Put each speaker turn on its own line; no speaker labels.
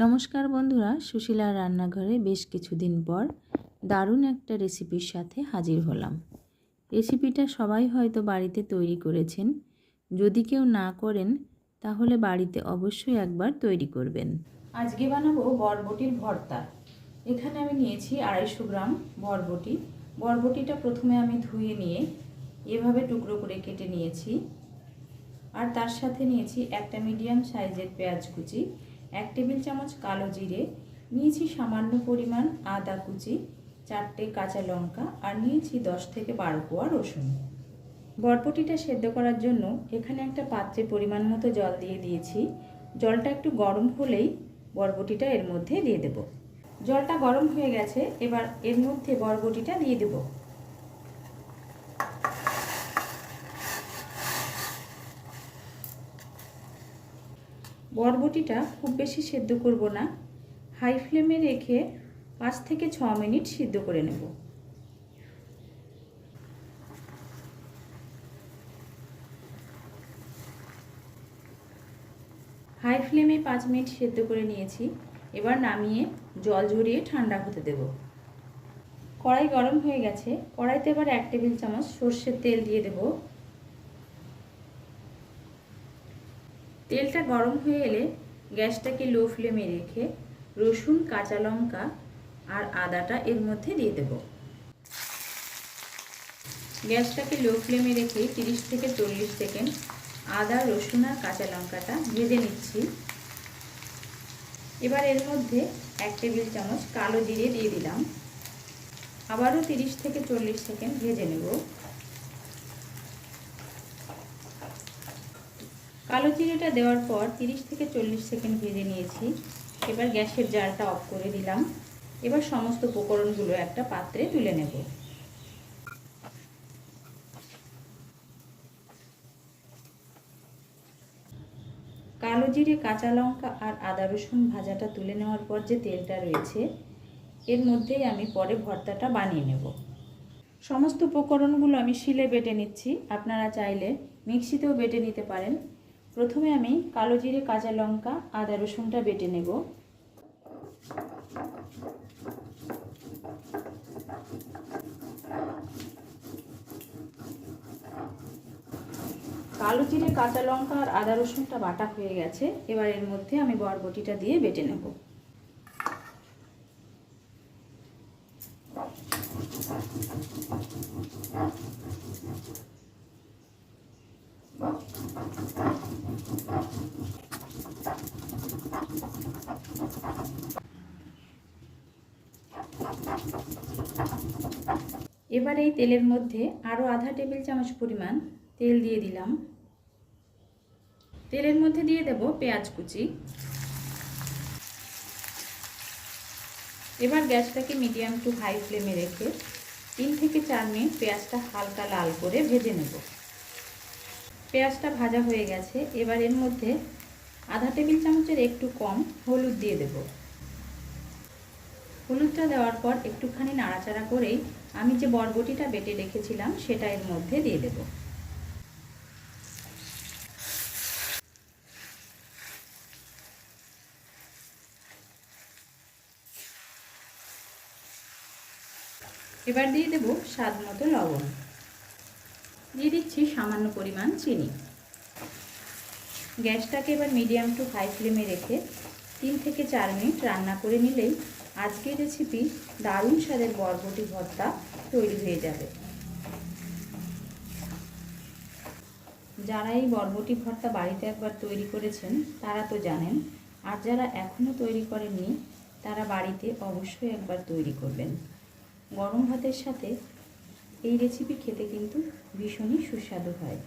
নমস্কার বন্ধুরা, সুশীলার রান্নাঘরে বেশ কিছুদিন পর দারুণ একটা রেসিপির সাথে হাজির হলাম। রেসিপিটা সবাই হয়তো বাড়িতে তৈরি করেছেন, যদি কেউ না করেন তাহলে বাড়িতে অবশ্যই একবার তৈরি করবেন। আজকে বানাবো বরবটির ভর্তা। এখানে আমি নিয়েছি 250 গ্রাম বরবটি। বরবটিটা প্রথমে আমি ধুয়ে নিয়ে এভাবে টুকরো করে কেটে নিয়েছি। আর তার সাথে নিয়েছি একটা মিডিয়াম সাইজের পেঁয়াজ কুচি, 1 টেবিল চামচ কালো জিরে, নিয়েছি সামান্য পরিমাণ আদা কুচি, 4টে কাঁচা লঙ্কা আর নিয়েছি 10 থেকে 12 কোয়া রসুন। বরবটিটা সেদ্ধ করার জন্য এখানে একটা পাত্রে পরিমাণ মতো জল দিয়ে দিয়েছি। জলটা একটু গরম হলেই বরবটিটা এর মধ্যে দিয়ে দেব। জলটা গরম হয়ে গেছে, এবার এর মধ্যে বরবটিটা দিয়ে দেব। বরবটিটা খুব বেশি সেদ্ধ করব না, হাই ফ্লেমে রেখে 5 থেকে 6 মিনিট সিদ্ধ করে নেব। হাই ফ্লেমে 5 মিনিট সেদ্ধ করে নিয়েছি। এবার নামিয়ে জল ঝরিয়ে ঠান্ডা হতে দেব। কড়াই গরম হয়ে গেছে, কড়াইতে এবার 1 টেবিল চামচ সর্ষের তেল দিয়ে দেব। তেলটা গরম হয়ে এলে গ্যাসটাকে লো ফ্লেমে রেখে রসুন, কাঁচা লঙ্কা আর আদাটা এর মধ্যে দিয়ে দেব। গ্যাসটাকে লো ফ্লেমে রেখে 30 থেকে 40 সেকেন্ড আদা, রসুন আর কাঁচা লঙ্কাটা ভেজে নিচ্ছি। এবার এর মধ্যে 1 টেবিল চামচ কালো জিরে দিয়ে দিলাম। আবারও 30 থেকে 40 সেকেন্ড ভেজে নেব। কালো জিরেটা দেওয়ার পর 30 থেকে 40 সেকেন্ড ভেজে নিয়েছি। এবার গ্যাসের জালটা অফ করে দিলাম। এবার সমস্ত উপকরণগুলো একটা পাত্রে তুলে নেব। কালো জিরে, কাঁচা লঙ্কা আর আদা রসুন ভাজাটা তুলে নেওয়ার পর যে তেলটা রয়েছে এর মধ্যেই আমি পরে ভর্তাটা বানিয়ে নেব। সমস্ত উপকরণগুলো আমি শিলে বেটে নিচ্ছি, আপনারা চাইলে মিক্সিতেও বেটে নিতে পারেন। প্রথমে আমি কালো জিরে, কাঁচা লঙ্কা, আদা রসুনটা বেটে নেব। কালো জিরে, কাঁচা লঙ্কা আর আদা রসুনটা বাটা হয়ে গেছে। এবার এর মধ্যে আমি বরবটিটা দিয়ে বেটে নেব। এবার এই তেলের মধ্যে আরও আধা টেবিল চামচ পরিমাণ তেল দিয়ে দিলাম। তেলের মধ্যে দিয়ে দেব পেঁয়াজ কুচি। এবার গ্যাসটাকে মিডিয়াম টু হাই ফ্লেমে রেখে 3 থেকে 4 মিনিট পেঁয়াজটা হালকা লাল করে ভেজে নেব। পেঁয়াজটা ভাজা হয়ে গেছে। এবার এর মধ্যে আধা টেবিল চামচের একটু কম হলুদ দিয়ে দেব। হলুদটা দেওয়ার পর একটুখানি নাড়াচাড়া করেই আমি যে বরবটিটা বেটে রেখেছিলাম সেটা এর মধ্যে দিয়ে দেব। এবার দিয়ে দেব স্বাদ মতো লবণ, দিয়ে দিচ্ছি সামান্য পরিমাণ চিনি। গ্যাসটাকে এবার মিডিয়াম টু হাই ফ্লেমে রেখে 3 থেকে 4 মিনিট রান্না করে নিলেই আজকের রেসিপি দারুণ স্বাদের বরবটি ভর্তা তৈরি হয়ে যাবে। যারা এই বরবটি ভর্তা বাড়িতে একবার তৈরি করেছেন তারা তো জানেন, আর যারা এখনও তৈরি করেননি তারা বাড়িতে অবশ্যই একবার তৈরি করবেন। গরম ভাতের সাথে এই রেসিপি খেতে কিন্তু ভীষণই সুস্বাদু হয়।